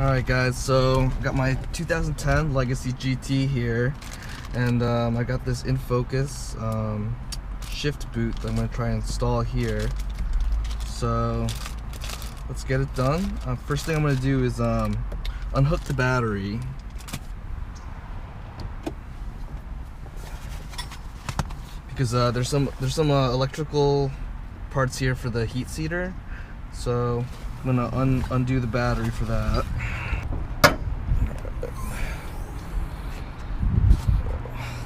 Alright guys, so I got my 2010 Legacy GT here, and I got this Infocus shift boot that I'm going to try and install here. So let's get it done. First thing I'm going to do is unhook the battery. Because there's some electrical parts here for the heat seater, so I'm gonna undo the battery for that.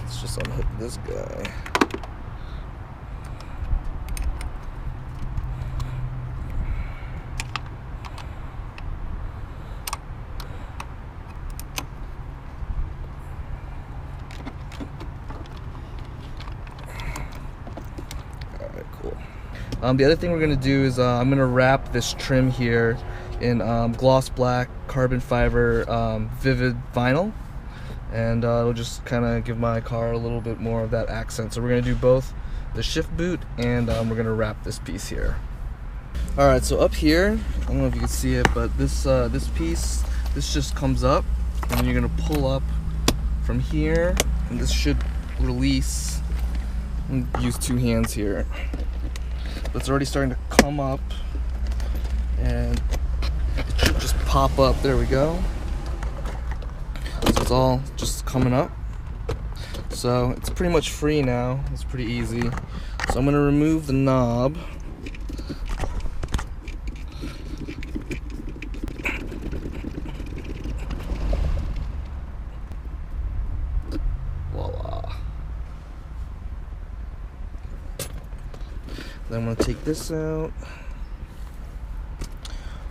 Let's just unhook this guy. The other thing we're going to do is I'm going to wrap this trim here in gloss black carbon fiber Vvivid Vinyl, and it'll just kind of give my car a little bit more of that accent. So we're going to do both the shift boot and we're going to wrap this piece here. Alright, so up here, I don't know if you can see it, but this piece, this just comes up, and then you're going to pull up from here, and this should release. I'm going to use two hands here. It's already starting to come up, and it should just pop up. There we go. So it's all just coming up. So it's pretty much free now. It's pretty easy. So I'm going to remove the knob. Voila. Then I'm going to take this out.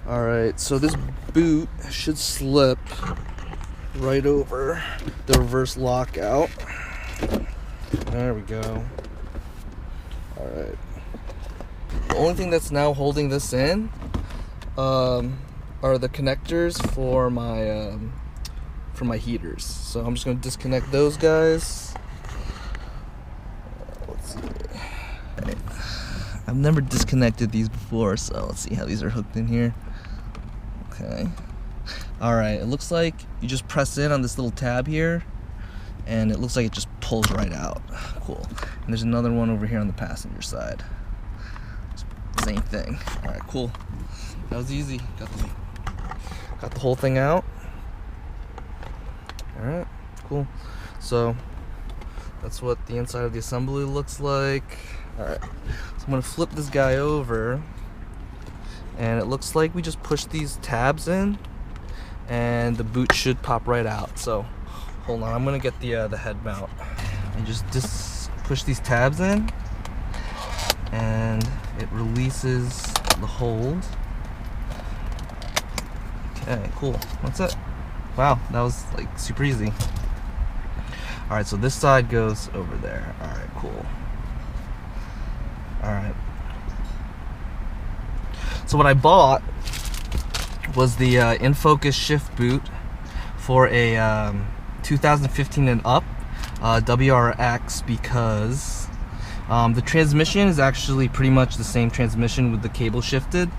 Alright, so this boot should slip right over the reverse lockout. There we go. Alright. The only thing that's now holding this in are the connectors for my heaters. So I'm just going to disconnect those guys. Let's see. I've never disconnected these before, so let's see how these are hooked in here. Okay. Alright, it looks like you just press in on this little tab here, and it looks like it just pulls right out. Cool. And there's another one over here on the passenger side. Same thing. Alright, cool. That was easy. Got the whole thing out. Alright, cool. So that's what the inside of the assembly looks like. Alright, so I'm going to flip this guy over, and it looks like we just push these tabs in, and the boot should pop right out. So hold on, I'm going to get the head mount. And just push these tabs in, and it releases the hold. Okay, cool. That's it. Wow, that was like super easy. Alright, so this side goes over there. Alright, cool. Alright. So what I bought was the Infocus shift boot for a 2015 and up WRX, because the transmission is actually pretty much the same transmission with the cable shifted.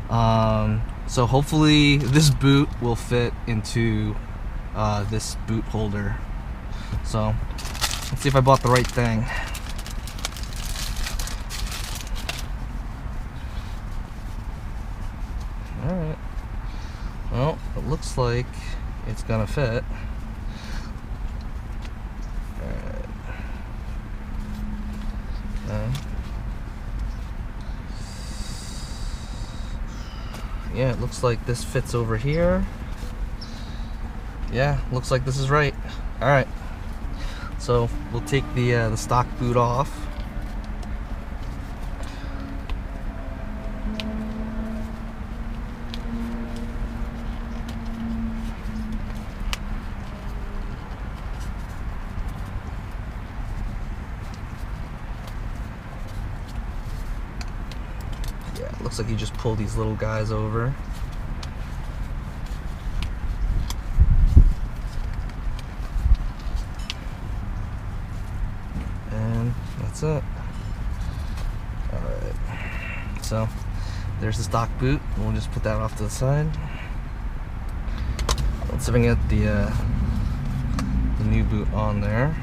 So hopefully this boot will fit into this boot holder. So let's see if I bought the right thing. Alright. Well, it looks like it's gonna fit. Alright. Okay. Yeah, it looks like this fits over here. Yeah, looks like this is right. Alright. So we'll take the stock boot off. Yeah, it looks like you just pull these little guys over. And that's it. Alright. So there's the stock boot. We'll just put that off to the side. Let's see if I can get the new boot on there.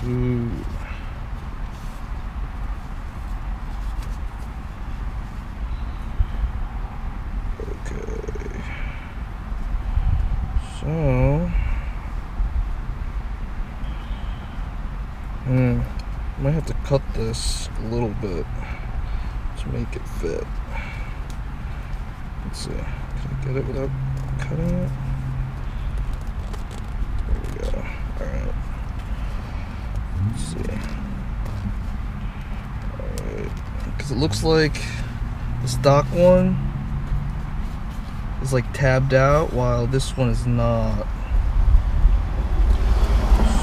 Ooh. Okay. So, might have to cut this a little bit to make it fit. Let's see. Can I get it without cutting it? There we go. Alright. Let's see. Alright. Because it looks like the stock one is like tabbed out while this one is not.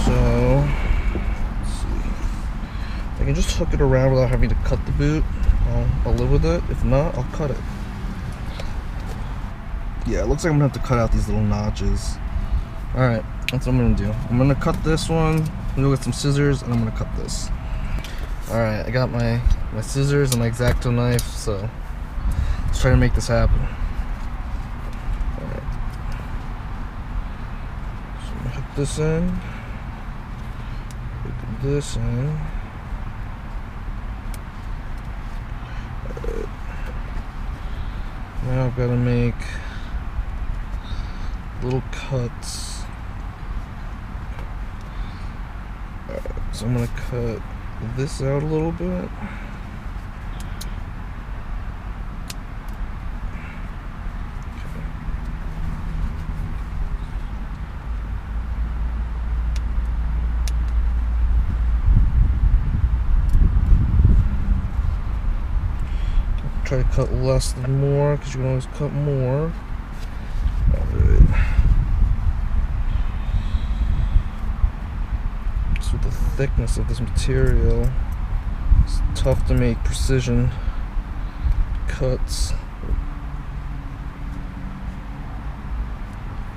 So, let's see. I can just hook it around without having to cut the boot. I'll live with it. If not, I'll cut it. Yeah, it looks like I'm gonna have to cut out these little notches. Alright, that's what I'm gonna do. I'm gonna cut this one. I'm gonna go get some scissors and I'm gonna cut this. Alright, I got my scissors and my X-Acto knife, so let's try to make this happen. Alright. So I'm gonna hook this in. Hook this in. Alright. Now I've gotta make little cuts. Alright, so I'm gonna cut this out a little bit. Try to cut less than more, because you can always cut more. Alright. Just with the thickness of this material, it's tough to make precision cuts.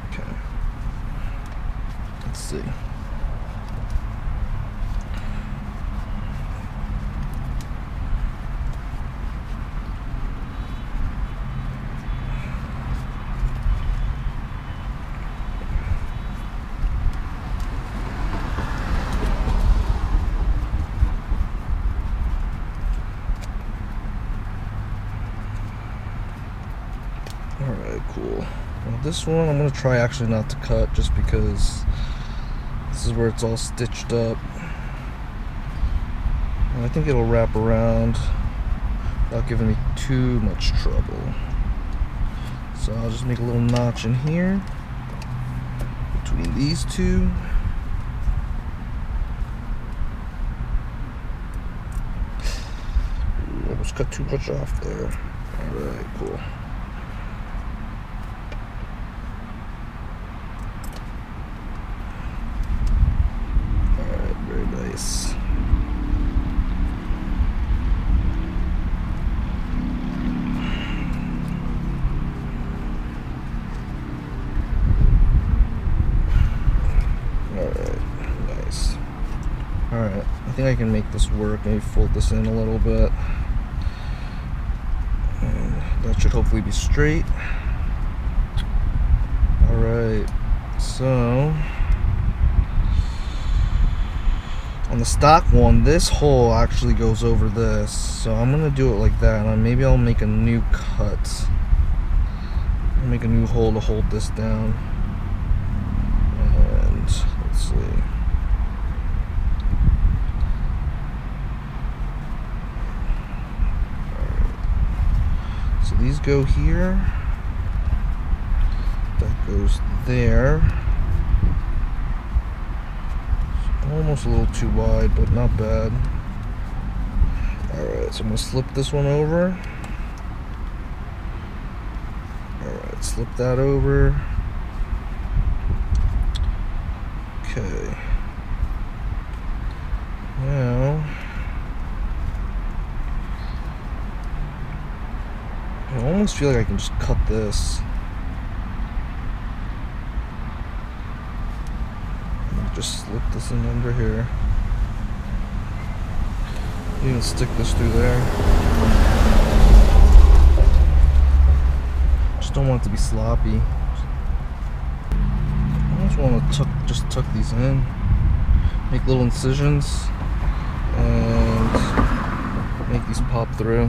Okay. Let's see. Alright, cool. Now this one I'm going to try actually not to cut, just because this is where it's all stitched up. And I think it'll wrap around without giving me too much trouble. So I'll just make a little notch in here between these two. Ooh, almost cut too much off there. Alright, cool. Nice. Alright, nice. Alright, I think I can make this work. Maybe fold this in a little bit. And that should hopefully be straight. Alright, so on the stock one, this hole actually goes over this, so I'm gonna do it like that, and maybe I'll make a new cut. I'll make a new hole to hold this down. And let's see. Alright. So these go here. That goes there. Almost a little too wide, but not bad. Alright, so I'm going to slip this one over. Alright, slip that over. Okay. Now, I almost feel like I can just cut this. Just slip this in under here. You can stick this through there. don't want it to be sloppy. I just want to just tuck these in, make little incisions, and make these pop through.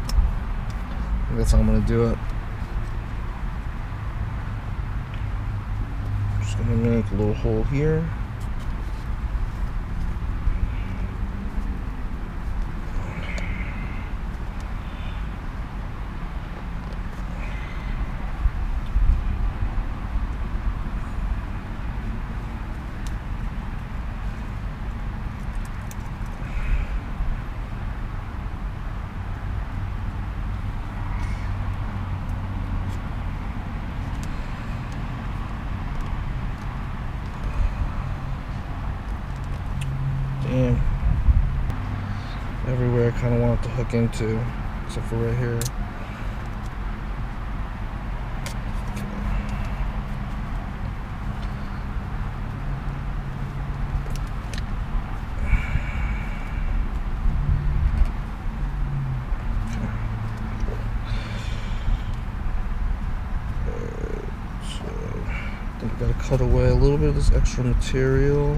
I think that's how I'm going to do it. Just going to make a little hole here. Damn. Everywhere I kind of want it to hook into, except for right here. So I think I gotta cut away a little bit of this extra material.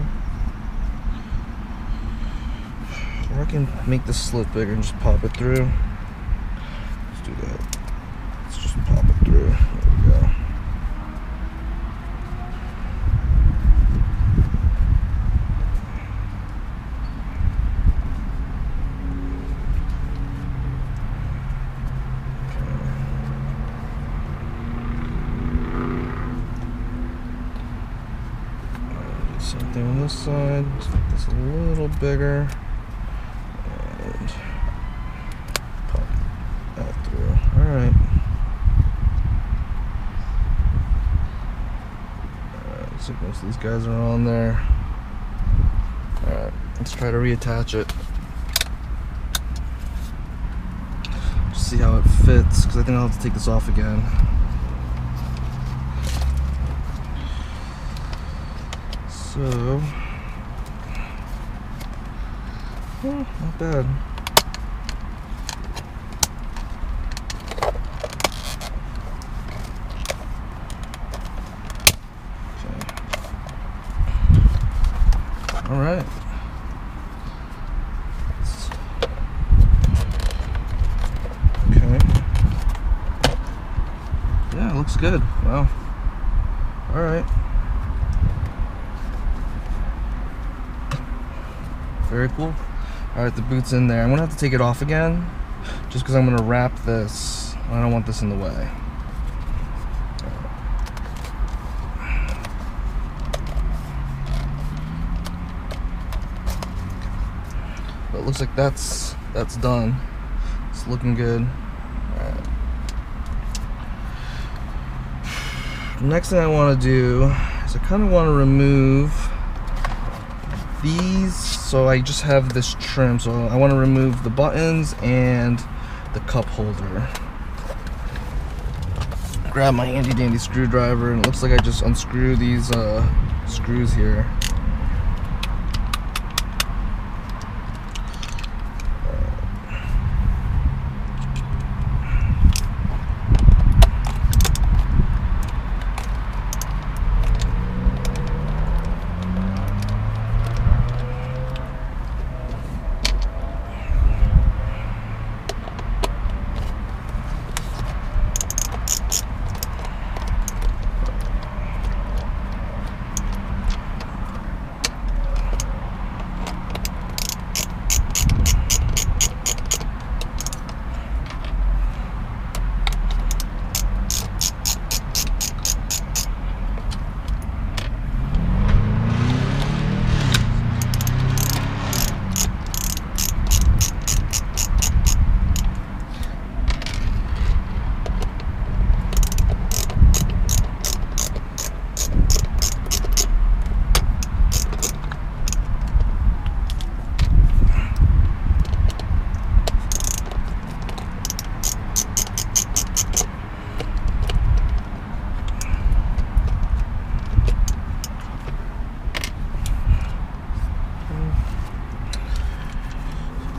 Or I can make this slit bigger and just pop it through. Let's do that. Let's just pop it through. There we go. Same thing on this side. Let's make this a little bigger. Pop that through. Alright. Looks like most of these guys are on there. Alright, let's try to reattach it. Just see how it fits, because I think I'll have to take this off again. So, well, not bad. Okay. All right. Okay. Yeah, it looks good. Wow. All right. Very cool. Alright, the boot's in there. I'm gonna have to take it off again just because I'm gonna wrap this. I don't want this in the way. But it looks like that's done. It's looking good. Alright. The next thing I want to do is I kind of want to remove these. So I just have this trim, so I want to remove the buttons and the cup holder. Grab my handy dandy screwdriver, and it looks like I just unscrew these screws here.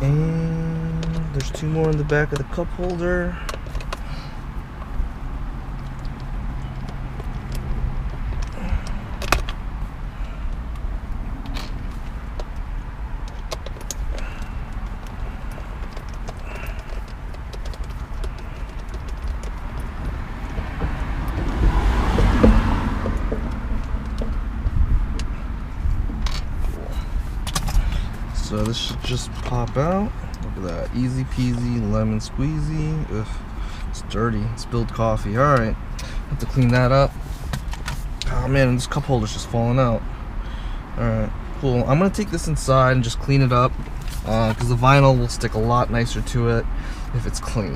And there's two more in the back of the cup holder. So this should just pop out. Look at that, easy peasy, lemon squeezy. Ugh, it's dirty, spilled coffee. All right, have to clean that up. Oh man, this cup holder's just falling out. All right, cool. I'm gonna take this inside and just clean it up, because the vinyl will stick a lot nicer to it if it's clean.